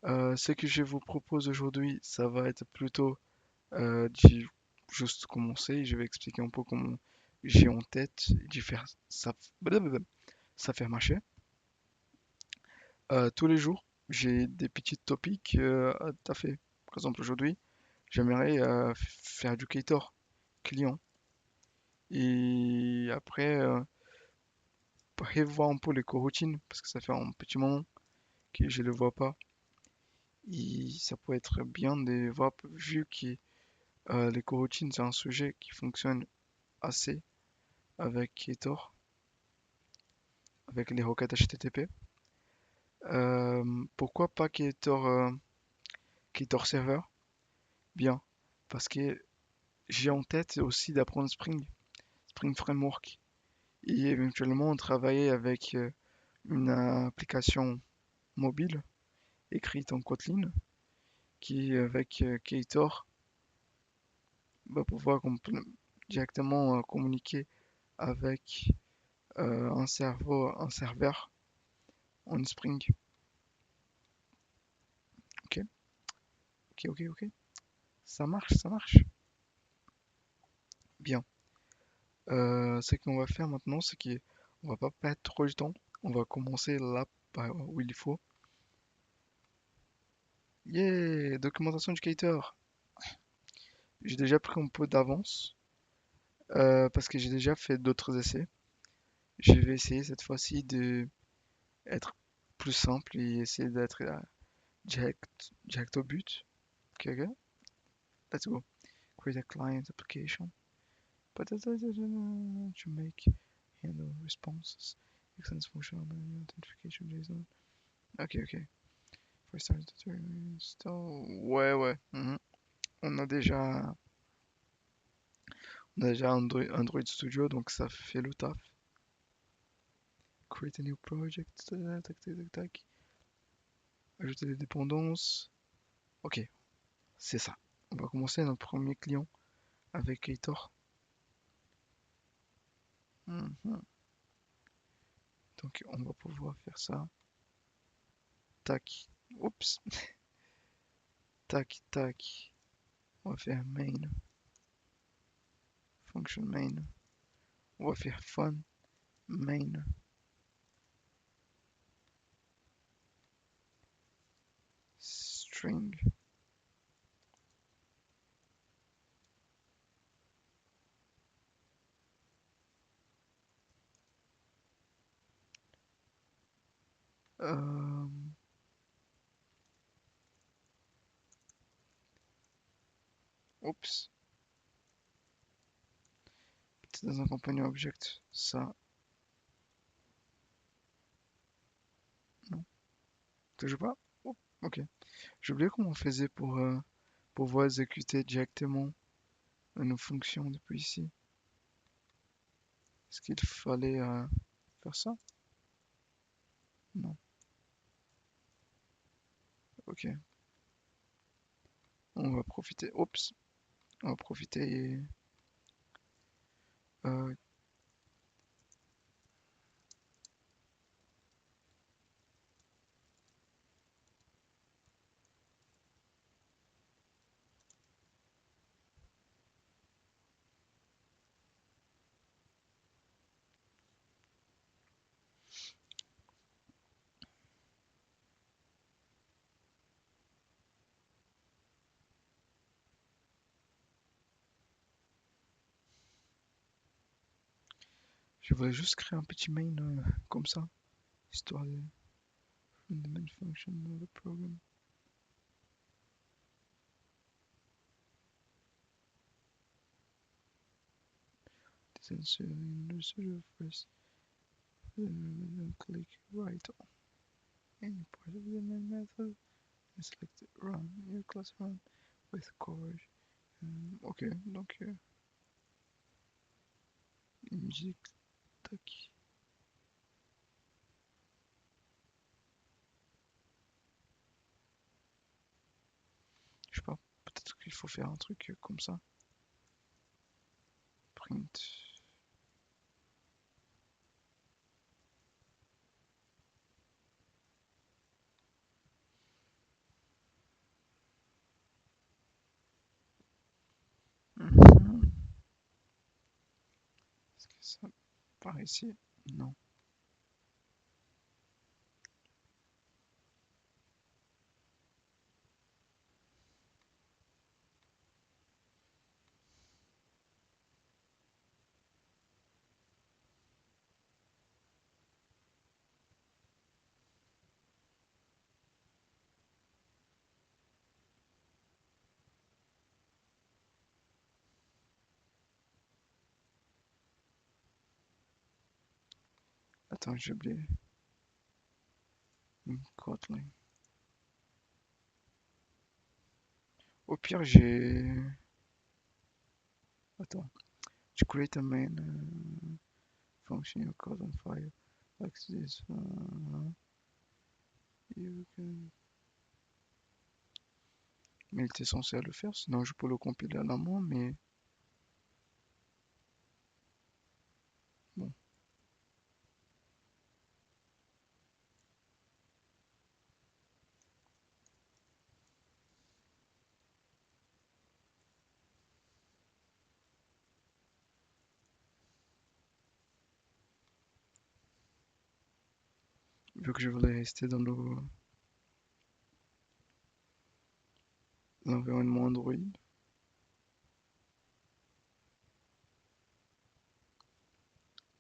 Ce que je vous propose aujourd'hui, ça va être plutôt juste commencer. Je vais expliquer un peu comment j'ai en tête de faire ça, blablabla, ça faire marcher. Tous les jours, j'ai des petits topics à faire. Par exemple, aujourd'hui, j'aimerais faire du Ktor client. Et après, prévoir un peu les coroutines, parce que ça fait un petit moment que je ne le vois pas. Et ça peut être bien de voir, vu que les coroutines, c'est un sujet qui fonctionne assez avec Ktor, avec les requêtes HTTP. Pourquoi pas Ktor Server? Bien, parce que j'ai en tête aussi d'apprendre Spring Framework, et éventuellement travailler avec une application mobile écrite en Kotlin qui, avec Ktor, va pouvoir directement communiquer avec un serveur en Spring. Ok, ok. Ça marche, ça marche. Bien. Ce qu'on va faire maintenant, c'est qu'on va pas perdre trop de temps. On va commencer là où il faut. Yeah, documentation du Ktor. J'ai déjà pris un peu d'avance parce que j'ai déjà fait d'autres essais. Je vais essayer cette fois-ci de être plus simple et essayer d'être direct au but. Ok, ok. Let's go. Create a client application. To make handle responses. Extends function authentication JSON. Ok, ok. First start install. Ouais. On a déjà Android Studio, donc ça fait le taf. Create a new project. Tac, tac, tac, tac. Ajouter des dépendances. Ok, c'est ça. On va commencer notre premier client avec Ktor. Mhm. Donc on va pouvoir faire ça. Tac. Oups. Tac, tac. On va faire main. Function main. On va faire fun main. String. Euh, Oups. C'est dans un compagnon object. Ça, non. Toujours pas? Oh, ok. J'ai oublié comment on faisait pour pouvoir exécuter directement une fonction depuis ici. Est-ce qu'il fallait faire ça? Non. Ok. On va profiter. Oups. On va profiter. euh, je voudrais juste créer un petit main comme ça, histoire de the main function of the program. Essentially, first, then click right on any part of the main method and select run. Your class run with coverage. Ok, donc musique, tac. Je sais pas, peut-être qu'il faut faire un truc comme ça. Print. Par ici? Non. Attends, j'ai oublié. Kotlin. Au pire, j'ai... Attends. To create a main function your code on file. Like this. You can... Mais il était censé le faire, sinon je peux le compiler à la main, mais bon. Vu que je voulais rester dans l'environnement Android.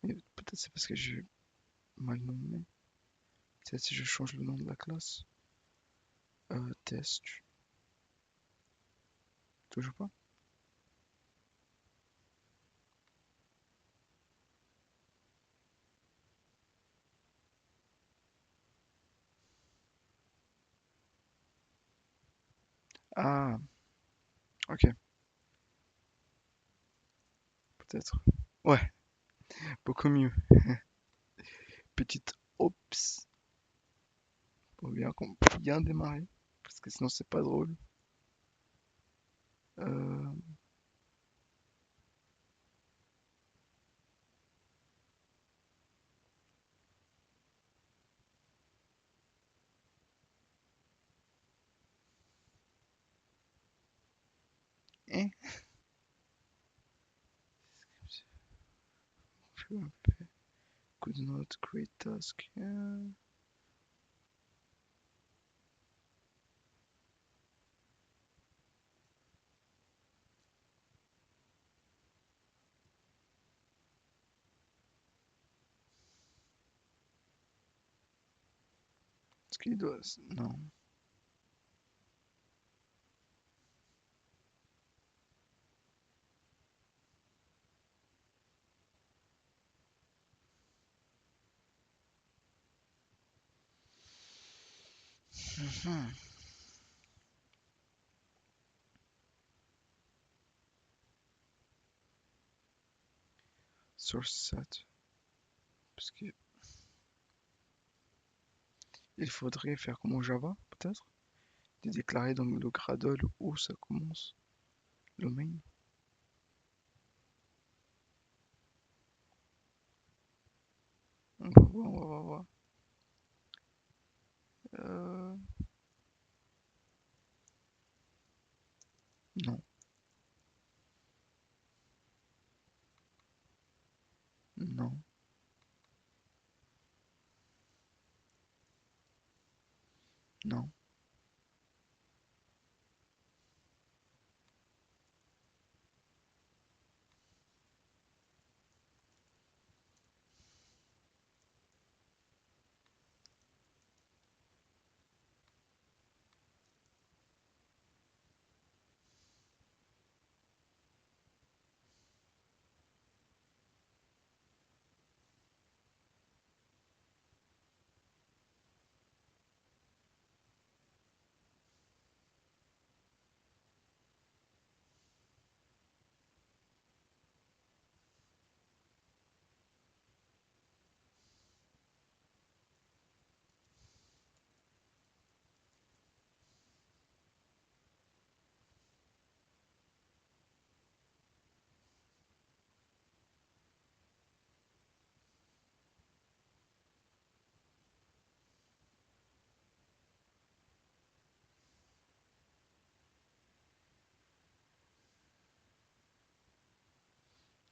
Et peut-être c'est parce que j'ai mal nommé. Peut-être si je change le nom de la classe. Test. Toujours pas? Ah, ok, peut-être. Ouais, beaucoup mieux. Petite ops pour bien démarrer. Parce que sinon c'est pas drôle. Euh, eh, could not create task. Est-ce qu'il doit... Non. Mhm. Source set. Parce que il faudrait faire comme au Java, peut-être. De déclarer dans le Gradle où ça commence. Le main. On va voir, on va voir. Euh, non, non, non.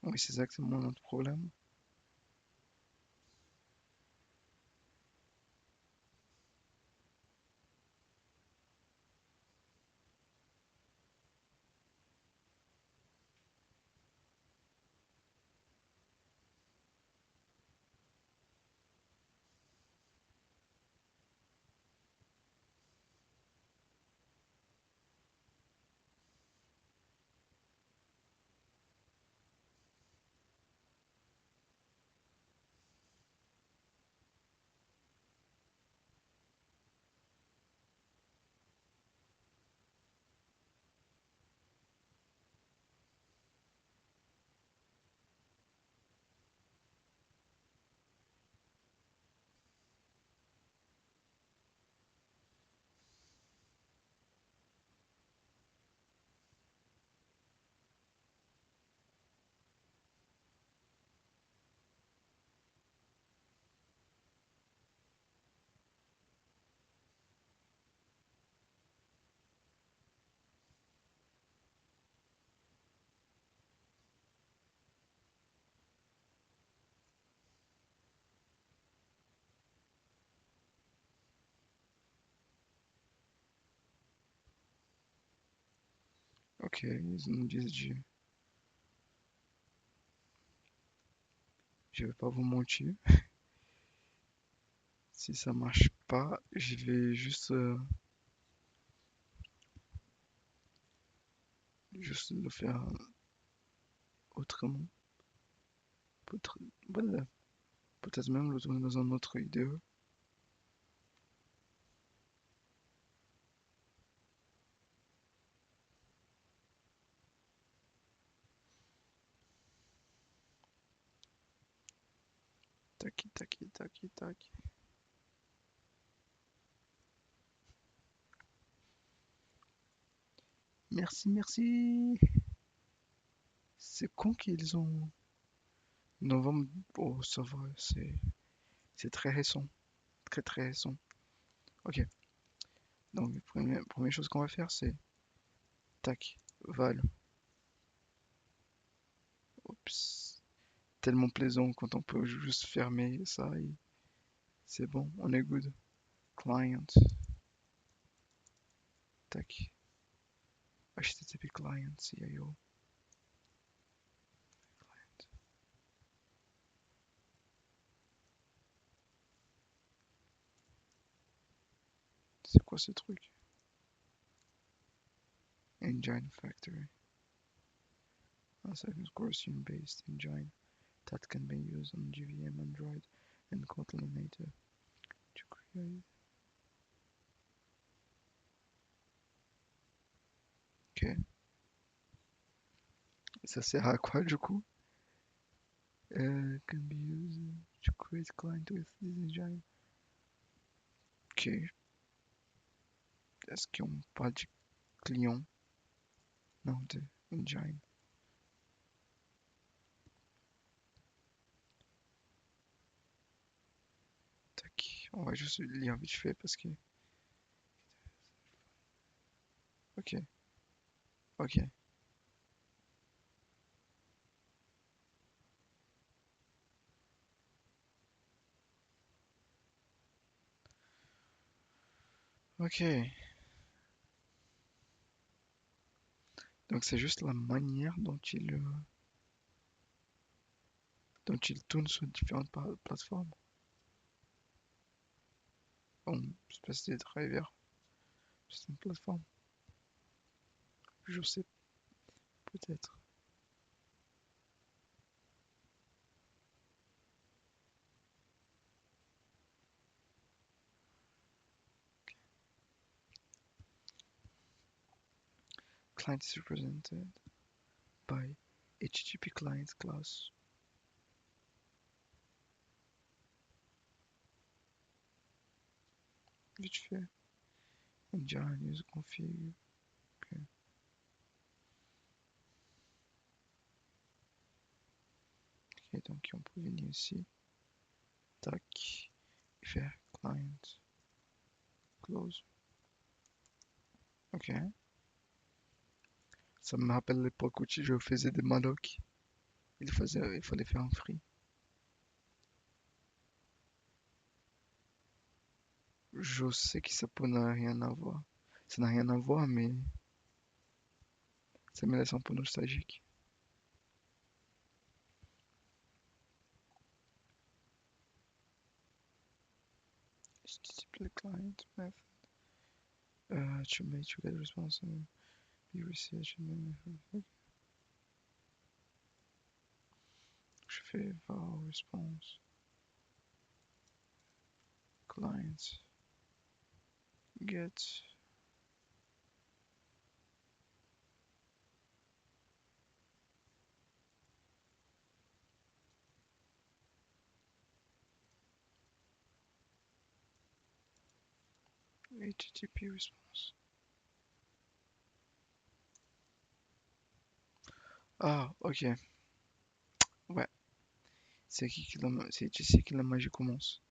Oui, c'est exactement notre problème. Ok, ils nous disent je vais pas vous mentir. Si ça marche pas, je vais juste le faire autrement. Peut-être voilà, peut-être même le tourner dans un autre vidéo. Tac, tac, tac, tac. Merci, merci. C'est con qu'ils ont novembre. Oh, ça va, c'est très récent, très très récent. Ok, donc première chose qu'on va faire, c'est tac, val. Oups, tellement plaisant quand on peut juste fermer ça et c'est bon, on est good. Client, tac, HTTP client, CIO. C'est quoi ce truc? Engine Factory. A second Gaussian-based engine that can be used on JVM, Android, and Kotlin native to create. Ok, ça sert à quoi du coup? Can be used to create client with this engine. Ok, est-ce qu'ils ont pas de client? Non, de engine. Tac, on va juste lire vite fait parce que. Ok, ok, ok. Donc c'est juste la manière dont il tourne sur différentes plateformes. Bon, c'est pas si c'est des drivers, c'est une plateforme. Je sais peut-être. Client is represented by HTTP client class. Vite fait. Engine use config. Ok, ok, donc on peut venir ici. Tac. Et faire client close. Ok. Ça me rappelle l'époque où je faisais des malloc. Il fallait faire un free. Je sais que ça n'a rien à voir. Ça n'a rien à voir, mais ça me laisse un peu nostalgique. HTTP client method. To make to get response and be research and then je fais var response client get HTTP response. Ah, ok. Ouais, c'est ici que la magie commence.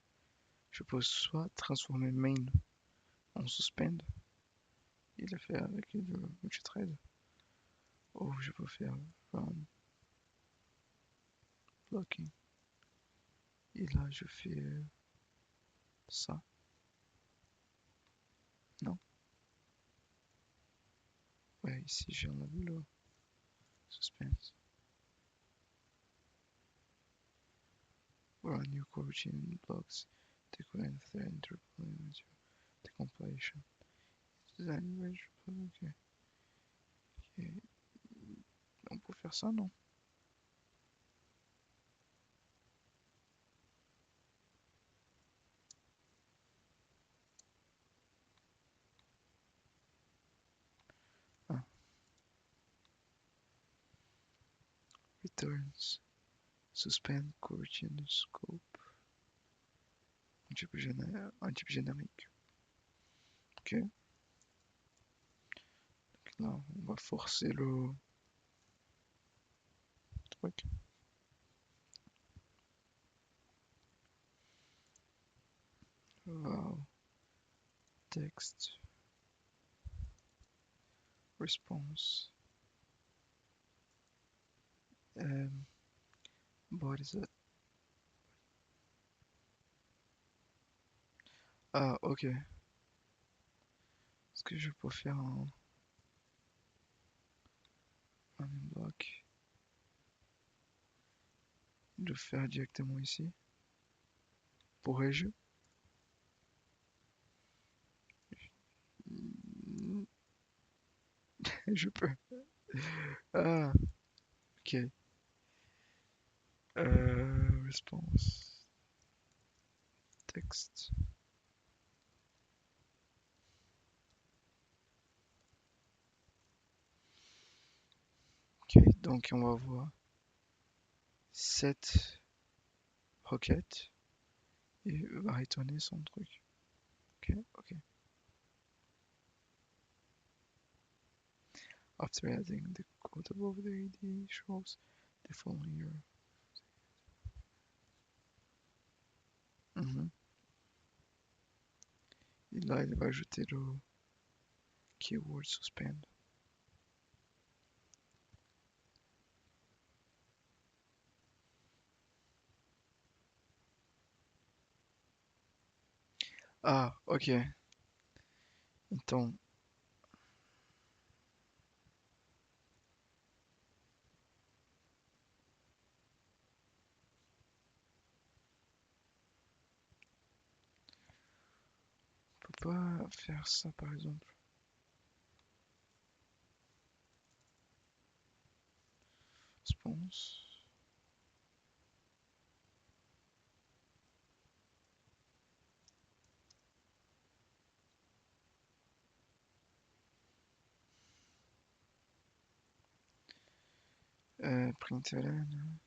Je peux soit transformer main en suspend, il le fait avec le multithread, ou je peux faire run blocking. Et là, je fais ça. Non, Ouais, ici j'enlève le suspense. Run your core routine blocks. Take one thread interpolate the compilation. Design range. Ok. Ok. On peut faire ça, non? Ah, returns. Suspend core routine scope. Un type générique. Ok. Donc là, on va forcer le truc. Wow. Text. Response. What is it? Ah, ok. Est-ce que je peux faire un bloc? Le faire directement ici? Pourrais-je? Mm, je peux. Ah, ok. Response. Text. Ok, donc on va voir cette requête et va retourner son truc. Ok, ok. After adding the code above, the ID shows the following error. Mhm. Et là, il va ajouter le keyword suspend. Ah, ok. Então, on peut pas faire ça par exemple. Response. Println.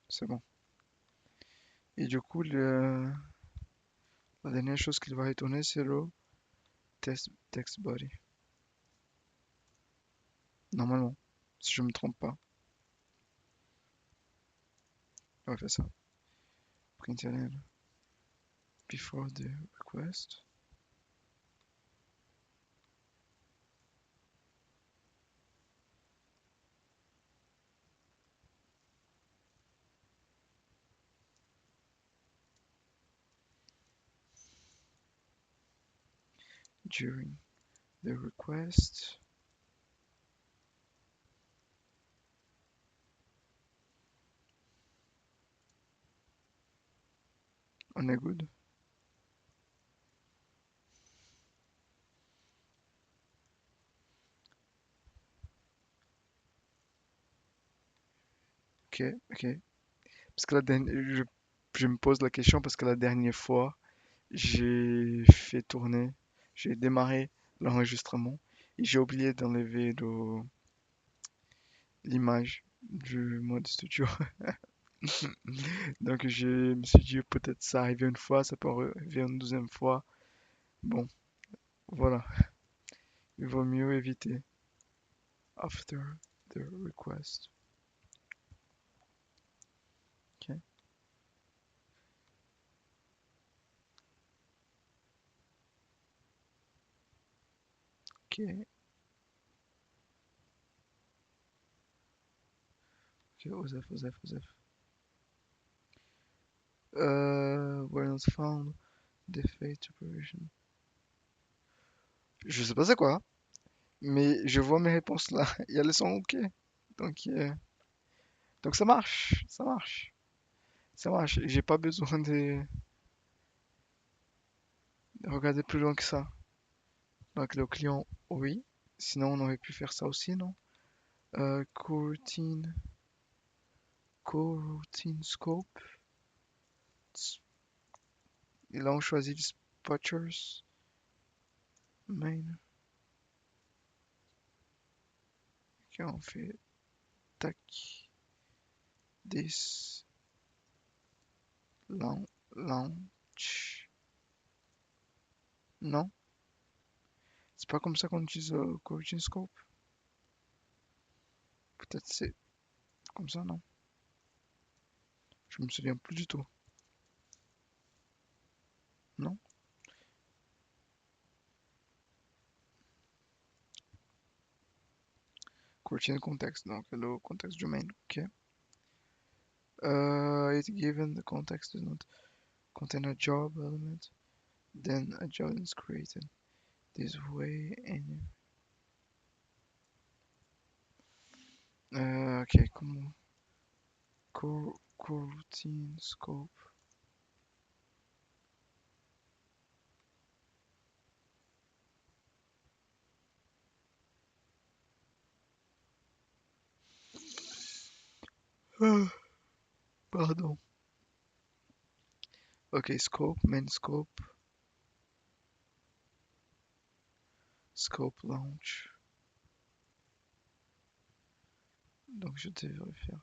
C'est bon. Et du coup, la dernière chose qu'il va retourner, c'est le text body. Normalement, si je me trompe pas. On va faire ça. Println before the request. During the request. On est good. Ok, ok. Parce que je me pose la question parce que la dernière fois, j'ai fait tourner, j'ai démarré l'enregistrement et j'ai oublié d'enlever l'image du mode studio. Donc je me suis dit peut-être ça arrive une fois, ça peut arriver une deuxième fois. Bon, voilà, il vaut mieux éviter. after the request. Ok, ok, ok, Osef, Osef, Osef. Were not found, defect operation. Je sais pas c'est quoi, mais je vois mes réponses là, et elles sont ok. Donc, donc ça marche, ça marche, ça marche. J'ai pas besoin de regarder plus loin que ça. Donc le client, oui. Sinon, on aurait pu faire ça aussi, non? Coroutine, coroutine scope. Et là, on choisit le spotchers main. Ok, on fait tac, this, launch. Non, c'est pas comme ça qu'on utilise coroutine scope. Peut-être c'est comme ça, non? Je me souviens plus du tout. Non? Coroutine context, donc le contexte du main. Ok. It given the context does not contain a job element, then a job is created. This way, any. Ok, comment? Coroutine scope. Ah, pardon. Ok, scope, main scope, scope launch. Donc je devrais faire.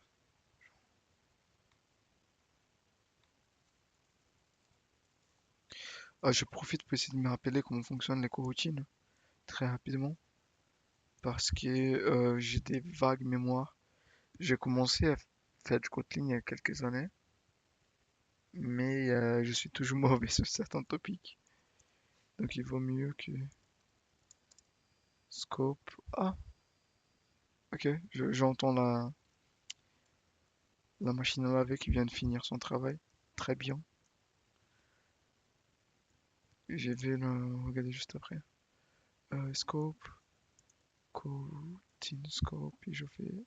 Ah, je profite pour essayer de me rappeler comment fonctionnent les coroutines très rapidement parce que j'ai des vagues mémoires. J'ai commencé à faire du Kotlin il y a quelques années, mais je suis toujours mauvais sur certains topics. Donc il vaut mieux que scope. Ah, ok, j'entends la machine à laver qui vient de finir son travail. Très bien. Je vais le regarder juste après. Scope, coroutine scope, et je fais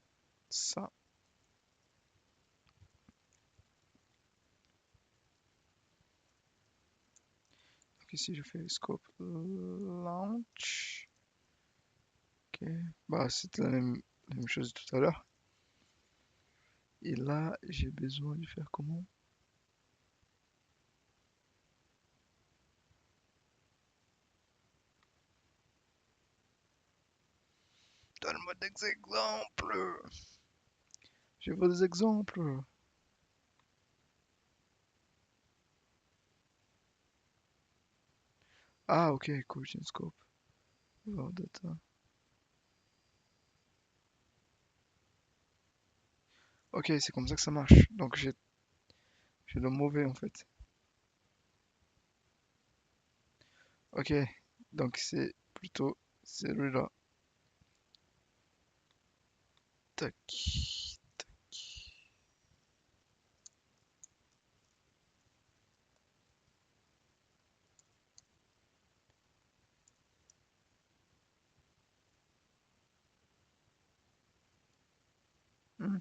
ça. Donc ici je fais scope launch. Ok, bah c'est la même chose que tout à l'heure. Et là, j'ai besoin de faire comment? Donne-moi des exemples. Je veux des exemples. Ah, ok, coroutine scope. Raw data. Ok, c'est comme ça que ça marche. Donc j'ai le mauvais en fait. Ok, donc c'est plutôt celui-là. Tac, tac. Hmm,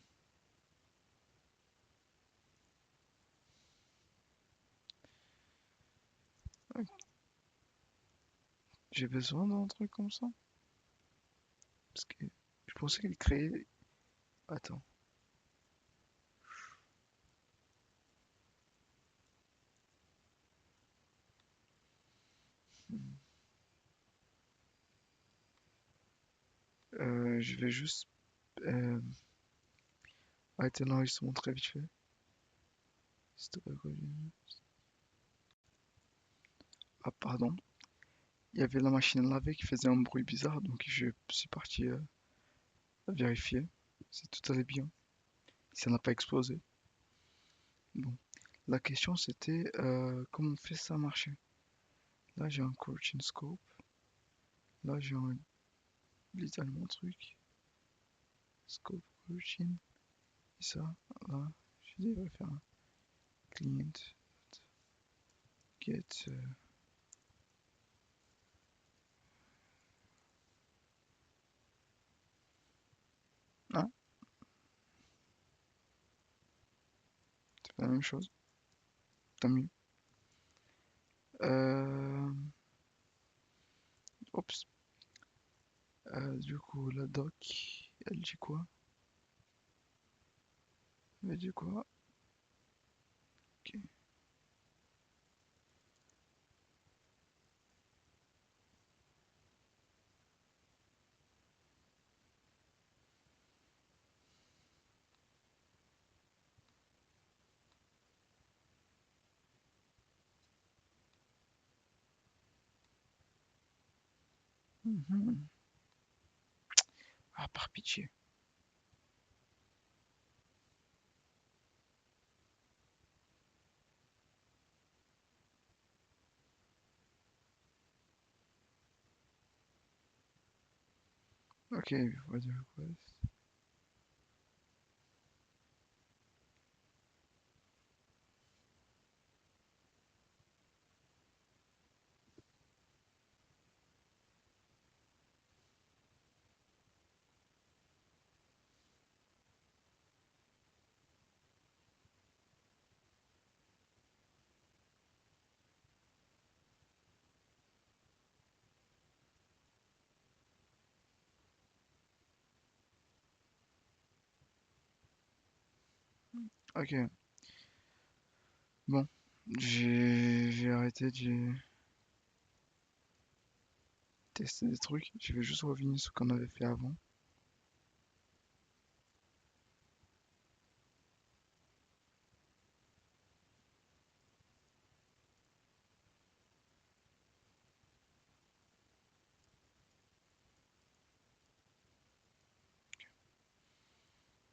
j'ai besoin d'un truc comme ça. Parce que je pensais qu'il créait. Attends. Hmm. Je vais juste arrêter l'enregistrement très vite fait. Stop recording. Ah, pardon. Il y avait la machine à laver qui faisait un bruit bizarre, donc je suis parti vérifier si tout allait bien, si ça n'a pas explosé. Bon, la question c'était comment on fait ça marcher. Là j'ai un coaching scope, là j'ai un littéralement truc, scope coaching, et ça, là, je devrais faire un client get. Ah, c'est pas la même chose, tant mieux. Euh, Oups. Du coup, la doc, elle dit quoi? Elle dit quoi? Ok. Mhm. Ah, par pitié. Ok, what the request. Ok, bon. J'ai arrêté de tester des trucs. Je vais juste revenir sur ce qu'on avait fait avant.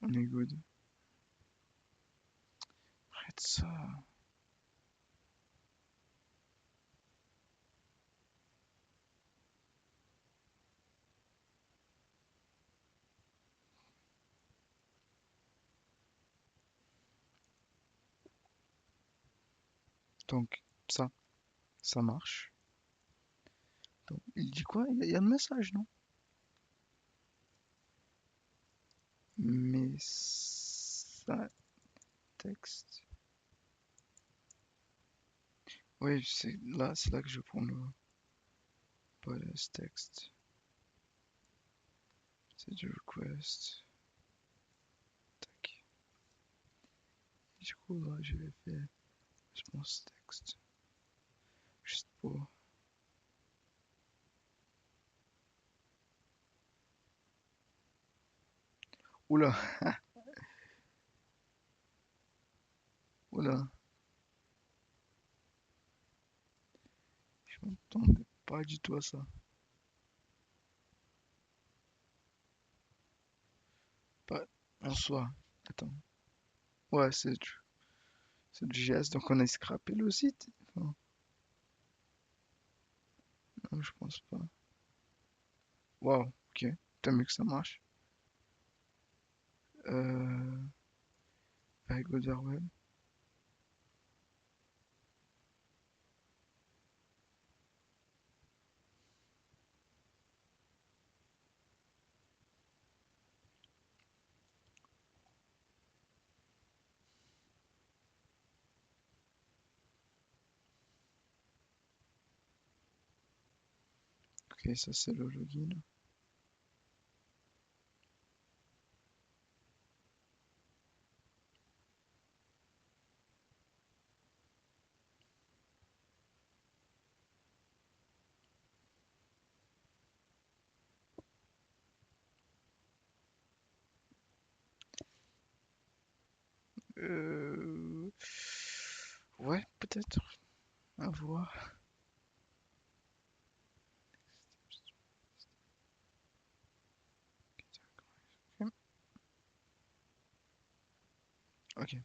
On est good. Arrête ça. Donc, ça marche. Donc, il dit quoi? Il y a un message, non? Mais ça, texte. Oui, c'est là que je prends le body text. C'est du request. Tac. Du coup, là, je vais faire response text. Juste pour. Oula, oula. Je m'attendais pas du tout à ça. Pas en soi. Attends. Ouais, c'est du GS, donc on a scrappé le site. Enfin, non, je pense pas. Waouh, ok. Tant mieux que ça marche. Euh, Very good web. Ok, ça c'est le login. Euh... Ouais, peut-être. À voir. Ok.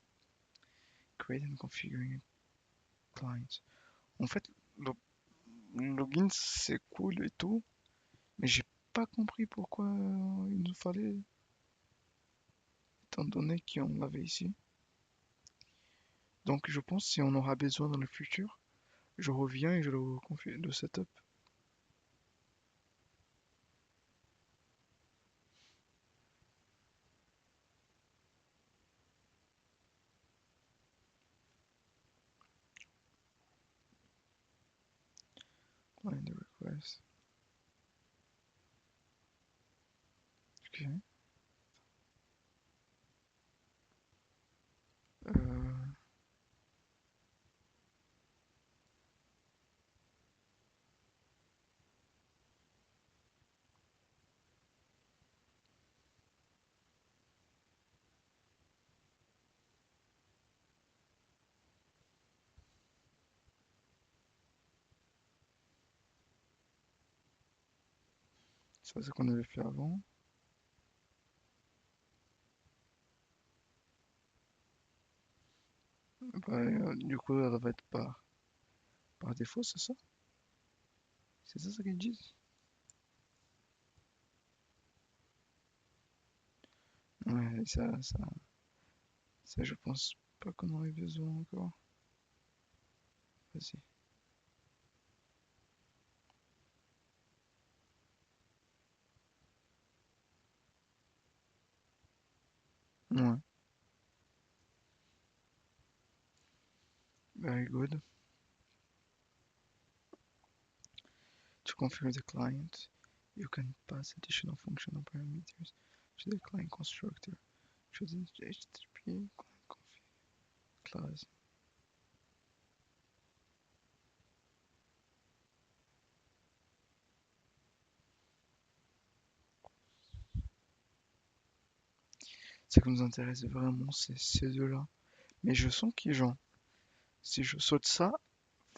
Create and configuring clients. En fait, le login c'est cool et tout, mais j'ai pas compris pourquoi il nous fallait, étant donné qu'on l'avait ici. Donc je pense que si on aura besoin dans le futur, je reviens et je le confie le setup. Client request. Ok. Euh, c'est ce qu'on avait fait avant. Bah, du coup, elle va être par défaut, c'est ça? C'est ça qu'ils disent? Ouais, ça, je pense pas qu'on aurait besoin encore. Vas-y. Ouais, very good. To configure the client, you can pass additional functional parameters to the client constructor. Choose the HTTP client config class. Ce qui nous intéresse vraiment, c'est ces deux-là. Mais je sens qu'ils genre, si je saute ça,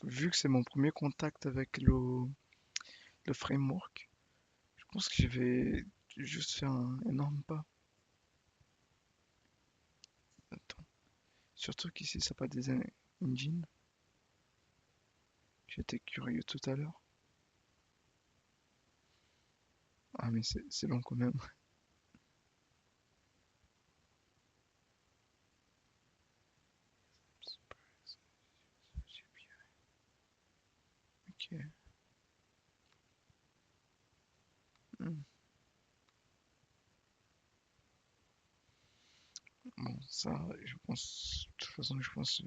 vu que c'est mon premier contact avec le framework, je pense que je vais juste faire un énorme pas. Attends. Surtout qu'ici, ça pas des engines. J'étais curieux tout à l'heure. Ah, mais c'est long quand même. Ok. Hmm. Bon, ça, je pense. De toute façon, je pense.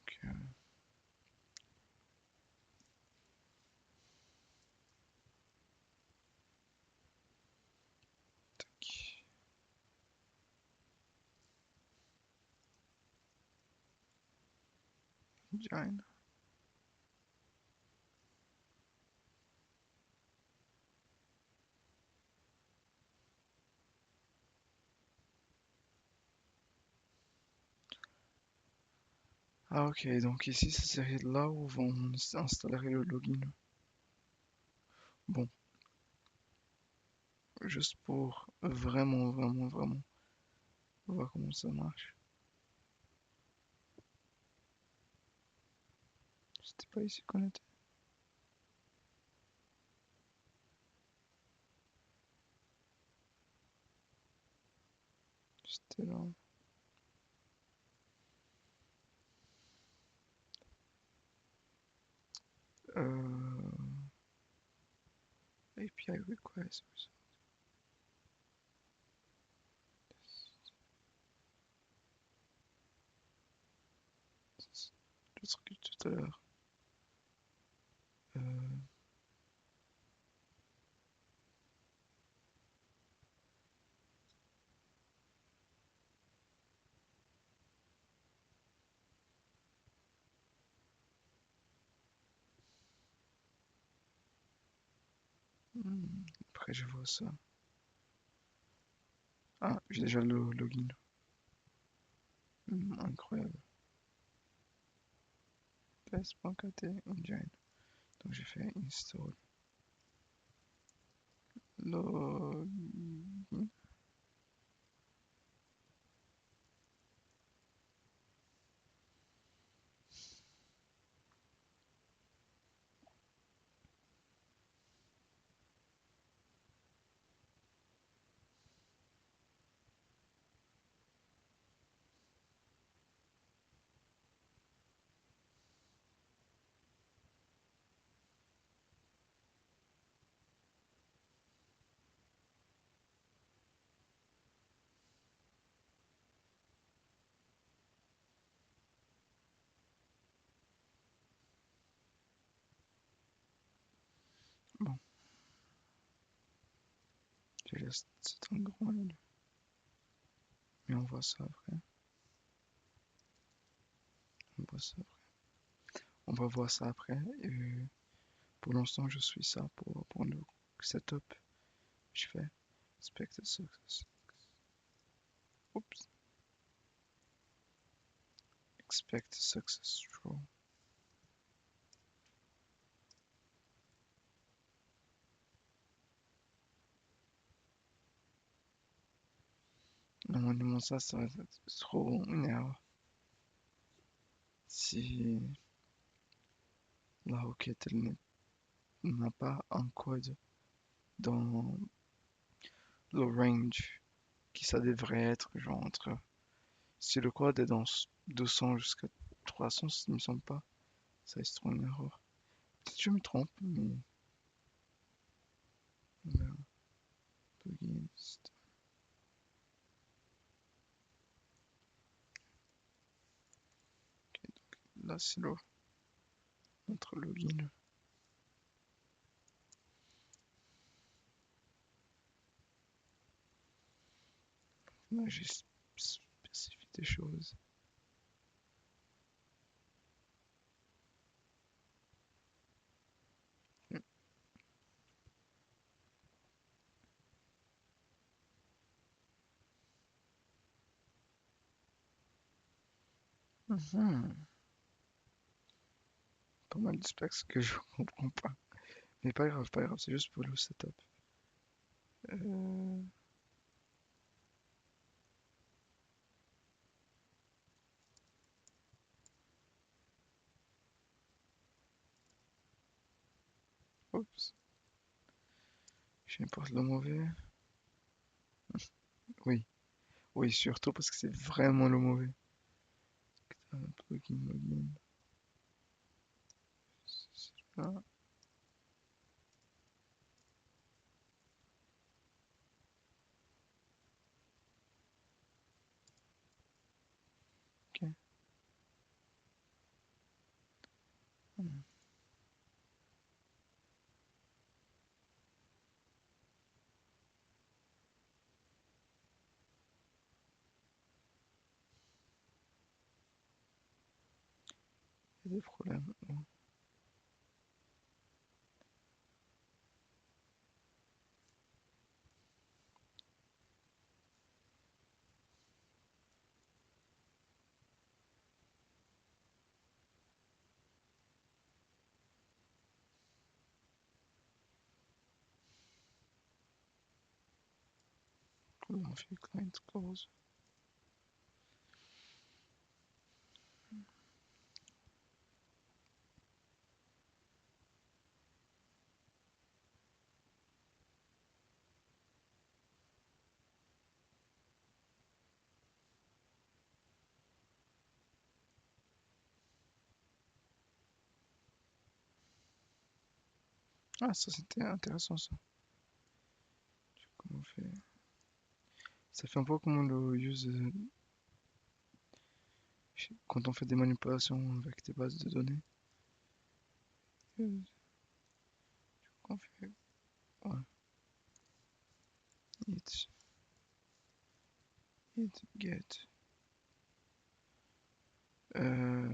Que, tac. Engine. Ah, ok. Donc ici, ça serait là où on installerait le login. Bon, juste pour vraiment, vraiment, vraiment voir comment ça marche. C'était pas ici qu'on était. C'était là. Euh, API request. Le truc tout à l'heure. Euh, Après, je vois ça. Ah, j'ai déjà le login. Incroyable. fs.kt engine. Donc j'ai fait install login. Bon, je laisse c'est un grand L. Mais on voit ça après. On voit ça après. On va voir ça après. Pour l'instant, je suis ça pour le setup. Je fais expected success. Oups. Expect success throw. Normalement, ça va être trop une erreur. Si la requête n'a pas un code dans le range qui ça devrait être, genre entre. Si le code est dans 200 jusqu'à 300, il me semble pas, ça c'est trop une erreur. Peut-être que je me trompe, mais on verra. Plugin, là c'est notre login. Là j'ai spécifié des choses. Mhm. Pas mal de specs que je comprends pas. Mais pas grave, pas grave, c'est juste pour le setup. Euh, Oups, j'importe le mauvais. Oui, oui, surtout parce que c'est vraiment le mauvais. Plugin, login. Ah, ok. Hmm, il y a des problèmes. Bon, comment on fait client close? Ah, ça c'était intéressant ça. Comment on fait? Ça fait un peu comme le use quand on fait des manipulations avec des bases de données. Qu'on fait, ouais, it, get. Euh,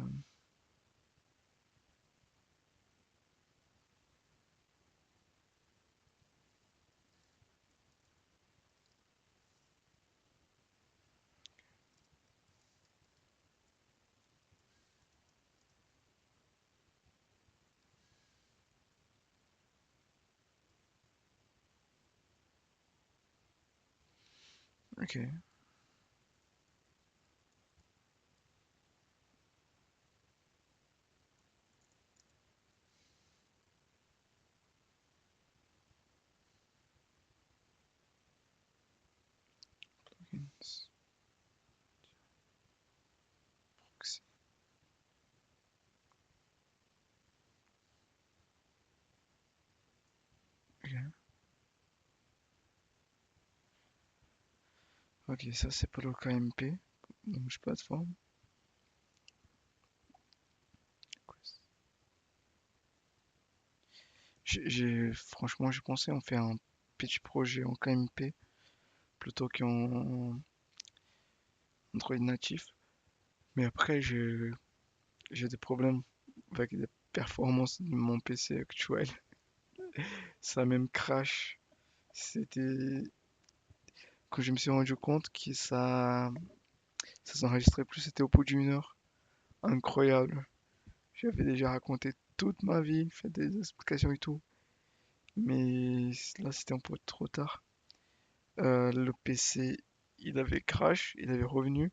Ok. Plugins, proxy. Ok. Ok, ça c'est pour le KMP. Donc, plateforme. Franchement, j'ai pensé en faire un petit projet en KMP plutôt qu'en Android natif. Mais après, j'ai des problèmes avec les performances de mon PC actuel. Ça même crash. C'était quand je me suis rendu compte que ça s'enregistrait plus, c'était au bout d'une heure. Incroyable. J'avais déjà raconté toute ma vie, fait des explications et tout. Mais là, c'était un peu trop tard. Le PC, il avait crash, il avait revenu.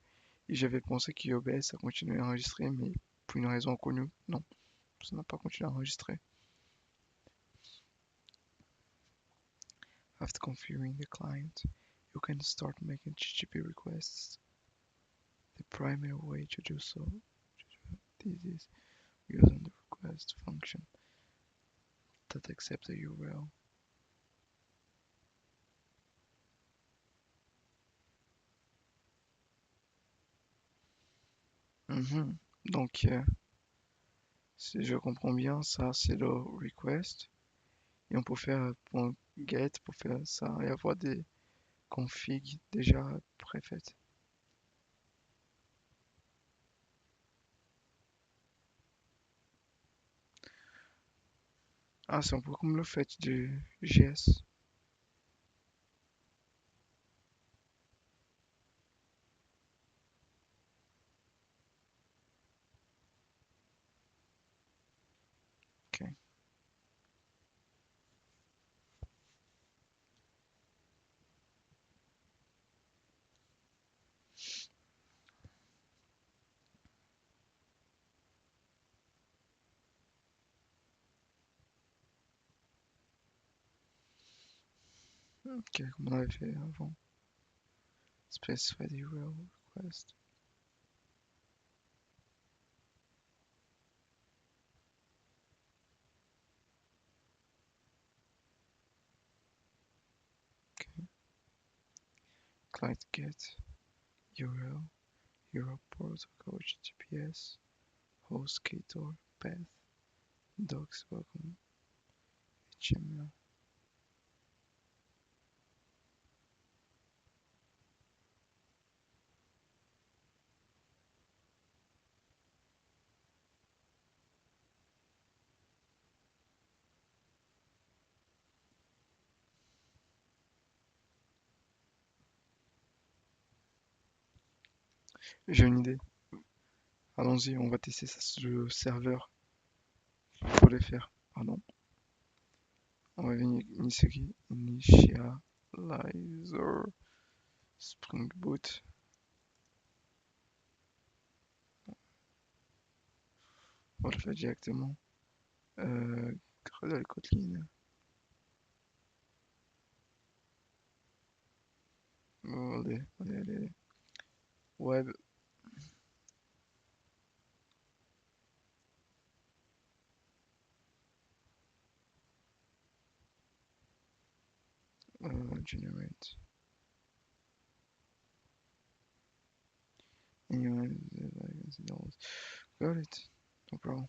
Et j'avais pensé que OBS ça continuait à enregistrer, mais pour une raison inconnue, non, ça n'a pas continué à enregistrer. After configuring the client, you can start making HTTP requests. The primary way to do so this is using the request function that accepts the URL. Mhm. Donc, si je comprends bien, ça c'est le request. Et on peut faire .get pour faire ça et avoir des configs déjà préfaites. Ah, c'est un peu comme le fait du JS. Ok, ok, comme on avait fait avant. Specify the URL request. Ok. Client get URL, URL protocol, HTTPS, host ktor, path, docs, welcome, HTML. J'ai une idée. Allons-y, on va tester ça sur le serveur. Faut les faire. Pardon. On va venir initializer Spring Boot. On va le faire directement. Gradle Kotlin. Allez, allez, allez. Web. Generate. Got it. No problem.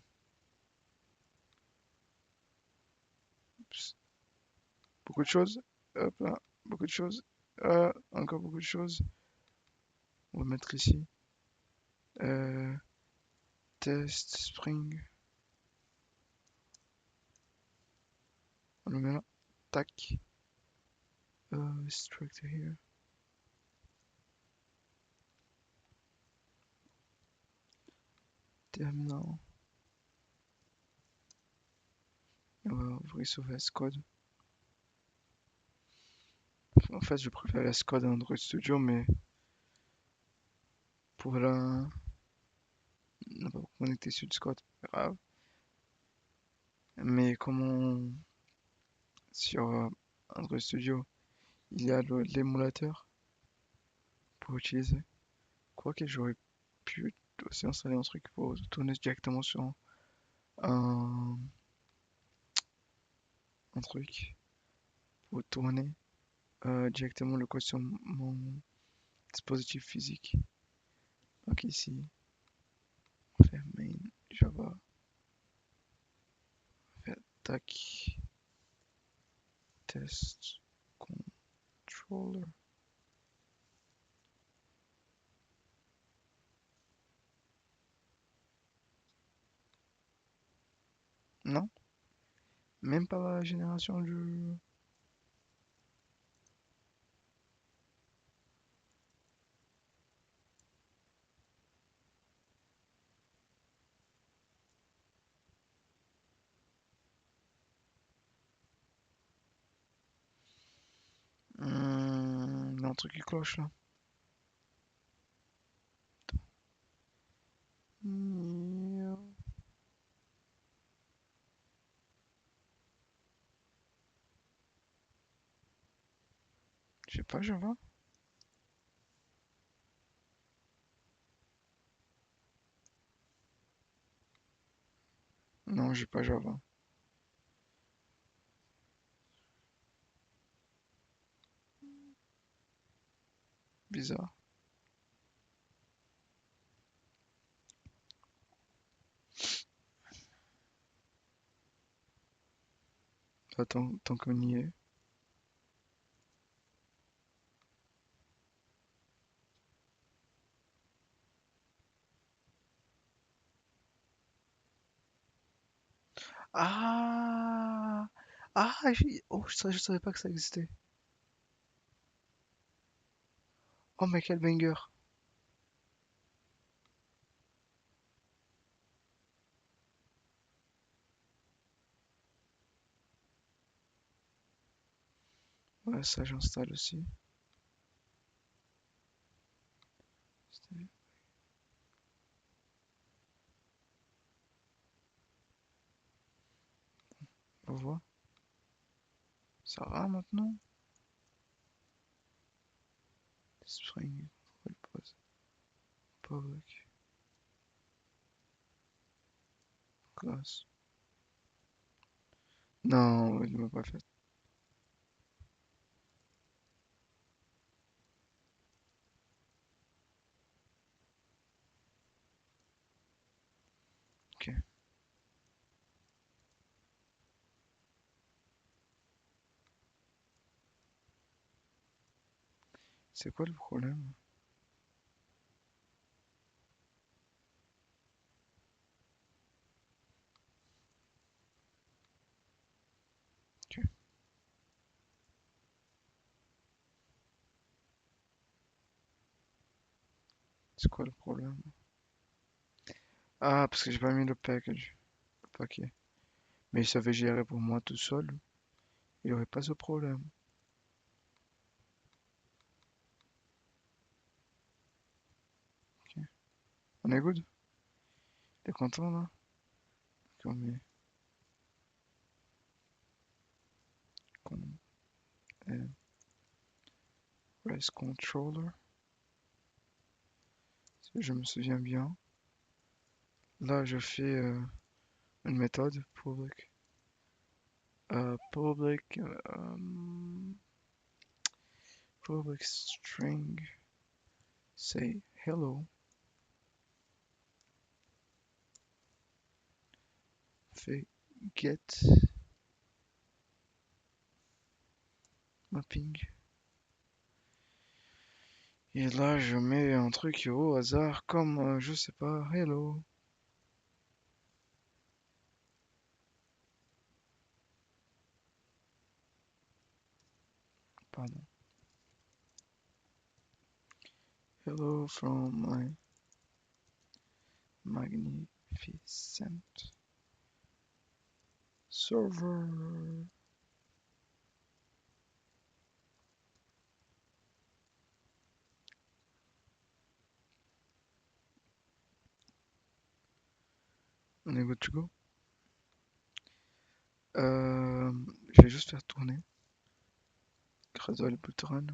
Psst. Beaucoup de choses. Hop là. Beaucoup de choses. Encore beaucoup de choses. On va mettre ici. Euh, test Spring. On le met là. Tac. Structure here. Terminal. On va ouvrir sur VS Code. En fait, je préfère la Squad à Android Studio, mais pour la... ne pas connecter sur Discord, c'est pas grave. Mais comment sur Android Studio, il y a l'émulateur pour utiliser. Quoique j'aurais pu aussi installer un truc pour tourner directement sur un, un truc pour tourner directement le code sur mon dispositif physique. Donc ici, on va faire main Java, on va faire tac, test controller. Non, même pas la génération du... Il y a un truc qui cloche là. J'ai pas Java. Non, j'ai pas Java. Bizarre. Attends, tant qu'on y est. Ah! Ah, oh, je savais pas que ça existait. Oh, mais quel banger. Ouais, ça j'installe aussi. On voit. Ça va maintenant? Spring, pause, public, class. Non, il m'a pas fait. Ok. C'est quoi le problème? Ok. C'est quoi le problème? Ah, parce que j'ai pas mis le package. Le paquet. Mais il savait gérer pour moi tout seul. Il y aurait pas ce problème. Ok. On est good? T'es content là? Comme euh, REST controller. Si je me souviens bien. Là, je fais une méthode public. Public, public string, say hello, fait get mapping. Et là, je mets un truc au hasard comme, je sais pas, hello. Pardon. Hello from my magnificent server. est good to go. Je vais juste faire tourner. Gradle Butron.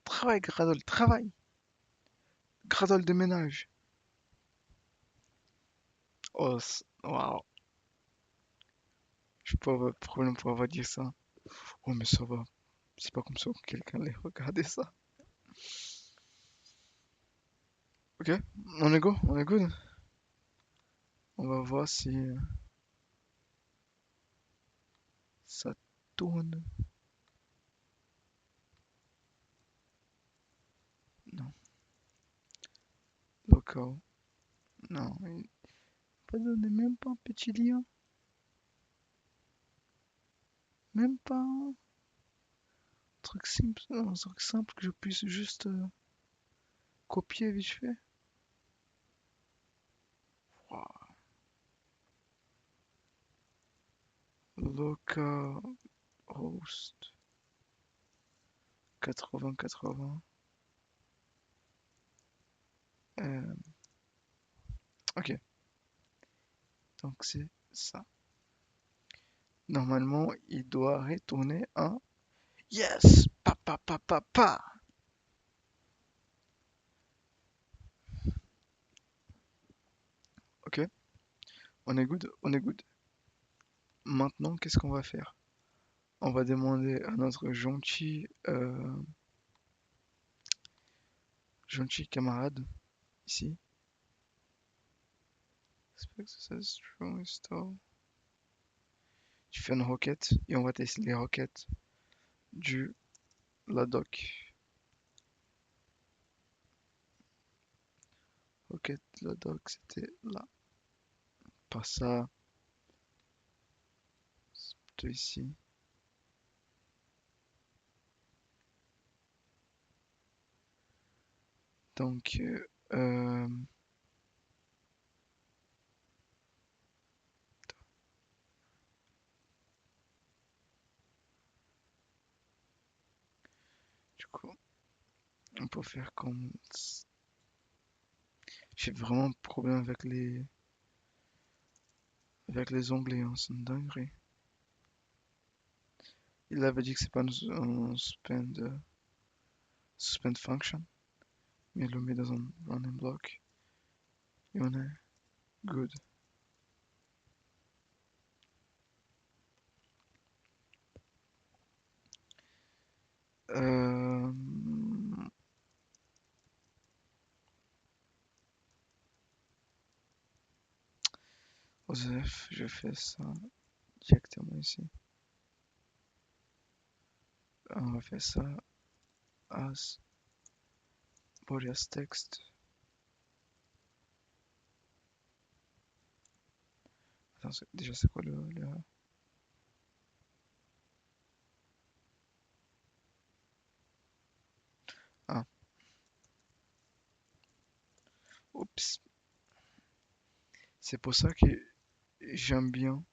Travail, Gradle, travail! Gradle de ménage. Oh, waouh. Je peux avoir problème pour avoir dit ça. Oh, mais ça va. C'est pas comme ça que quelqu'un allait regarder ça. Ok, on est go, on est good. On va voir si ça tourne. Non. Local. Non, il pas donné même pas un petit lien. Même pas un truc simple, un truc simple que je puisse juste copier vite fait. Wow. Local host 80-80. Euh, ok, donc c'est ça. Normalement, il doit retourner un yes! Pa pa pa pa pa! Ok, on est good, on est good. Maintenant, qu'est-ce qu'on va faire? On va demander à notre gentil camarade ici. Strong install. Tu fais une requête et on va tester les requêtes du la doc. Requête la doc, c'était là. Pas ça, c'est plutôt ici. Donc, du coup, on peut faire comme. J'ai vraiment problème avec les onglets, hein, c'est une dinguerie. Il avait dit que c'est pas suspend function, mais il le met dans un running block et on est good. Euh, Osef, je fais ça directement ici. On va faire ça as body as text. Attends, déjà c'est quoi le. Ah, oups. C'est pour ça que j'aime bien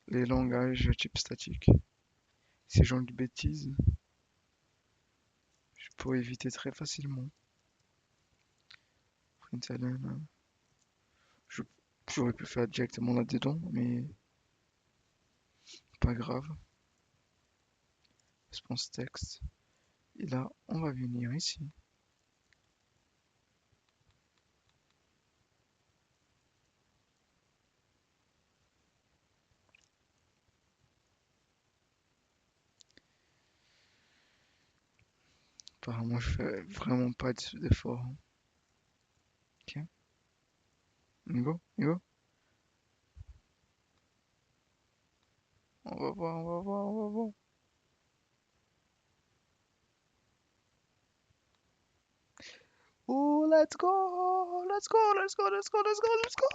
les langages type statique. Ces genre de bêtises, je pourrais éviter très facilement. Println, je- j'aurais pu faire directement là-dedans, mais pas grave. Response text. Et là, on va venir ici. Apparemment, je fais vraiment pas d'effort. Ok, on go, on go. On va voir, on va voir, on va voir. Oh, let's go, let's go, let's go, let's go, let's go, let's go.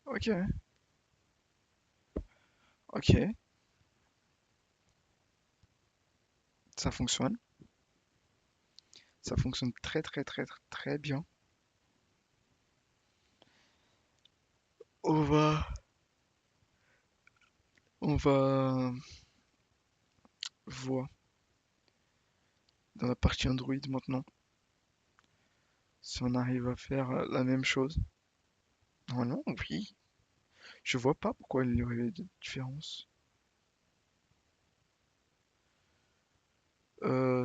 Ok, ok, ça fonctionne. Ça fonctionne très très très très très bien. On va, on va voir dans la partie Android maintenant Si on arrive à faire la même chose. Normalement, oui. Je vois pas pourquoi il y aurait de différence.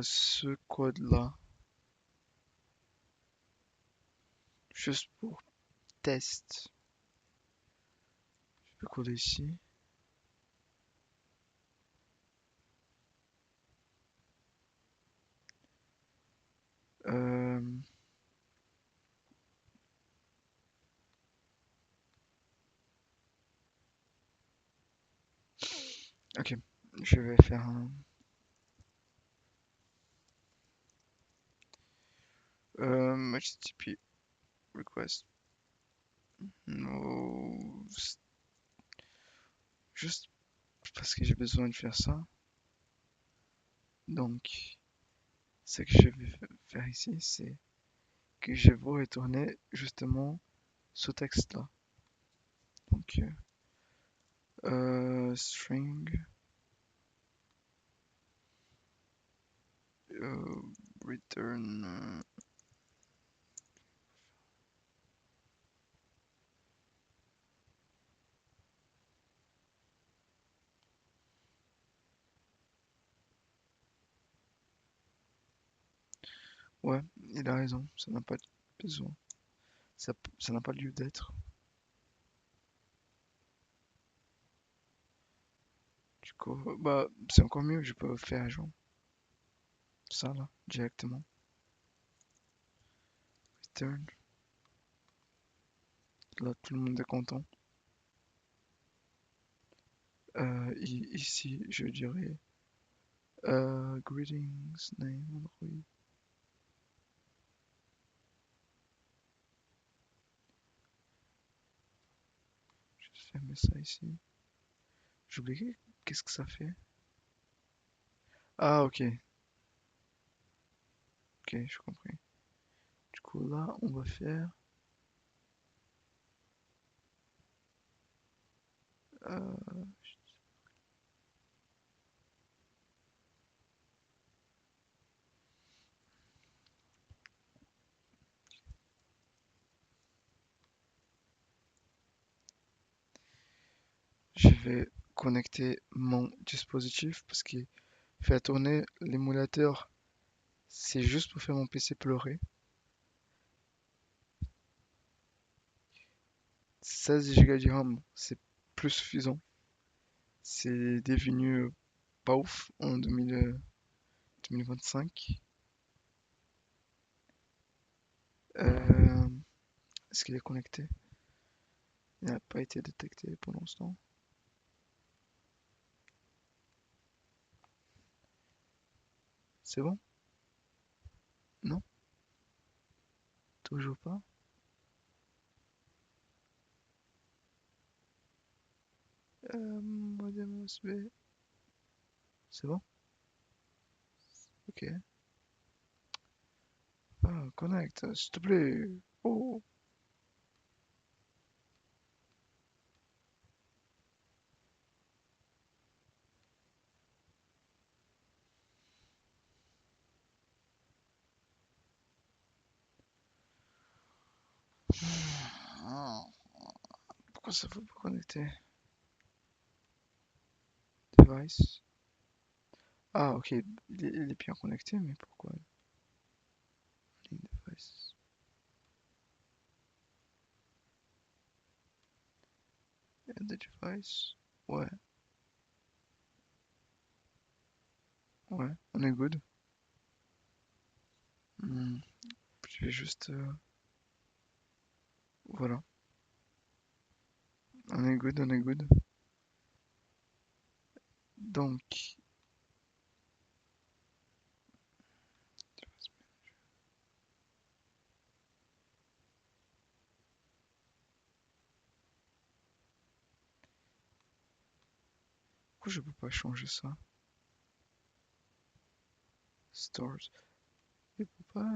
Ce code-là, juste pour test, je peux coder ici. Euh, ok, je vais faire un HTTP request. No, juste parce que j'ai besoin de faire ça. Donc, ce que je vais faire ici, c'est que je vais retourner justement ce texte-là. Donc, string euh, return. Ouais, il a raison, ça n'a pas besoin. Ça n'a pas lieu d'être. Du coup, bah, c'est encore mieux, je peux faire genre ça là, directement. Return. Là, tout le monde est content. Ici, je dirais greetings, name, Android. Je vais fermer ça ici. J'ai oublié, qu'est-ce que ça fait? Ah, ok, ok, je compris. Du coup, là, on va faire. euh, je vais connecter mon dispositif parce qu'il fait tourner l'émulateur. C'est juste pour faire mon PC pleurer. 16 Go de RAM, c'est plus suffisant. C'est devenu pas ouf en 2025. Euh, Est-ce qu'il est connecté? Il n'a pas été détecté pour l'instant. C'est bon? Non? Toujours pas? Modem USB. C'est bon? Ok. Ah, connecte, s'il te plaît. Oh. Ah, pourquoi ça ne veut pas connecter? Device. Ah, ok. Il est bien connecté, mais pourquoi? Link device. Add the device. Ouais, ouais, on est good. Hmm, je vais juste. Voilà. On est good, on est good. Donc, pourquoi je peux pas changer ça? Stores. Il peut pas.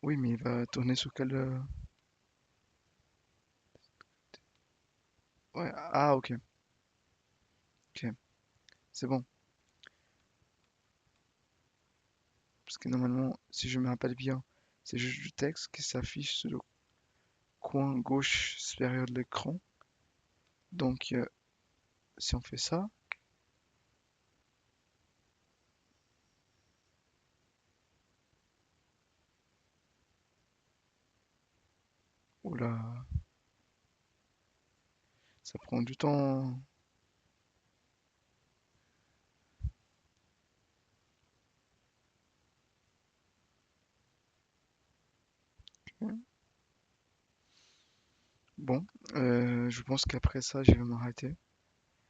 Oui, mais il va tourner sur quel. Ouais, ah, ok. C'est bon. Parce que normalement, si je me rappelle bien, c'est juste du texte qui s'affiche sur le coin gauche supérieur de l'écran. Donc, si on fait ça, oula, ça prend du temps. Bon, je pense qu'après ça, je vais m'arrêter.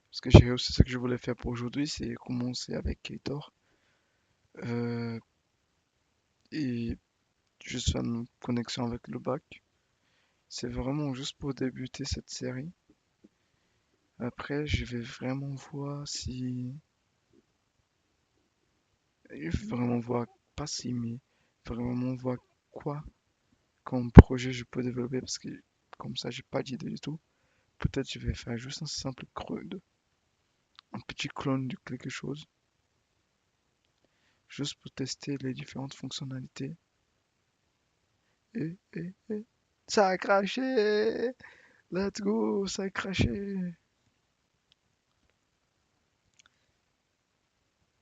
Parce que j'ai aussi ce que je voulais faire pour aujourd'hui, c'est commencer avec Ktor. euh, et juste faire une connexion avec le bac. C'est vraiment juste pour débuter cette série. Après, je vais vraiment voir si... Je vais vraiment voir, pas si, mais vraiment voir quoi comme projet je peux développer. Parce que comme ça, j'ai pas d'idée du tout. Peut-être je vais faire juste un simple un petit clone de quelque chose. Juste pour tester les différentes fonctionnalités. Et... Ça a craché! Let's go, ça a craché!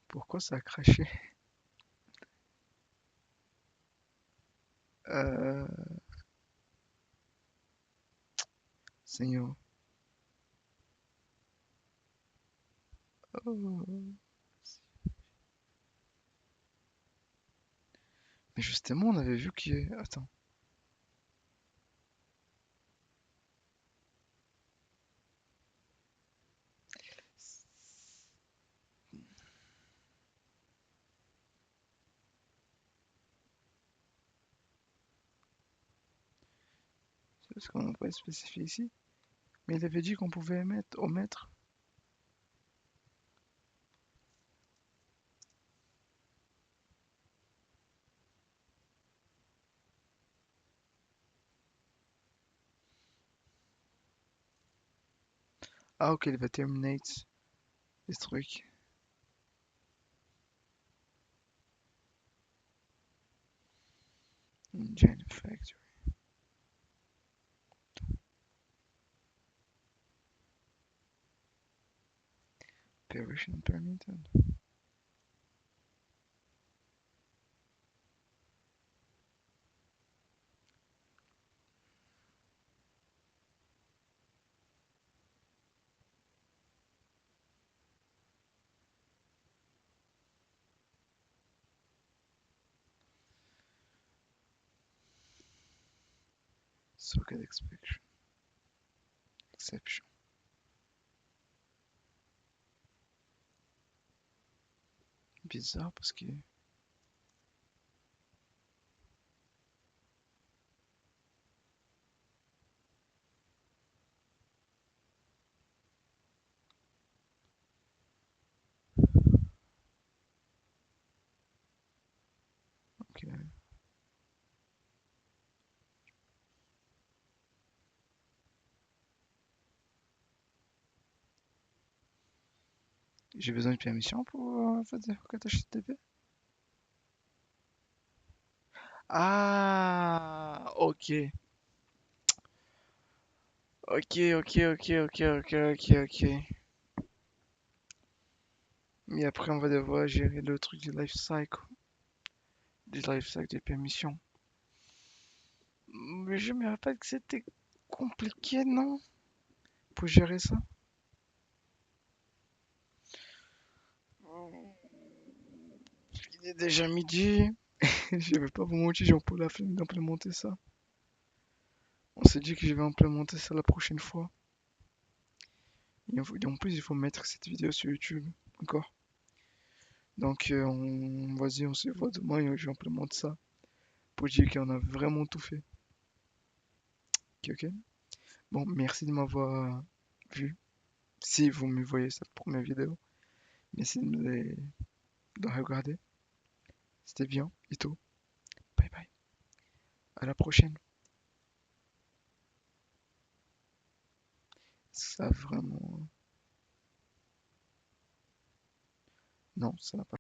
Pourquoi ça a craché? Euh... Seigneur. Oh. Mais justement, on avait vu qu'il y a... Attends. C'est ce qu'on n'a pas spécifié ici. Mais il avait dit qu'on pouvait mettre, omettre. Ah ok, il va terminate les trucs. Engine factory. Operation permitted. Socket exception. Exception. Bizarre parce que... Ok. J'ai besoin de permission pour faire des requêtes HTTP. Ah, ok. Ok. Mais après, on va devoir gérer le truc du life cycle des permissions. Mais je me rappelle que c'était compliqué, non? Pour gérer ça. Il est déjà midi. Je vais pas vous mentir, j'ai un peu la flemme d'implémenter ça. On s'est dit que je vais implémenter ça la prochaine fois. Et en plus, il faut mettre cette vidéo sur YouTube encore. Donc, vas-y, on se voit demain et j'implémente ça pour dire qu'on a vraiment tout fait. Ok. Bon, merci de m'avoir vu. Si vous me voyez cette première vidéo, merci de regarder. C'était bien et tout. Bye bye. À la prochaine. Ça vraiment. Non, ça n'a pas.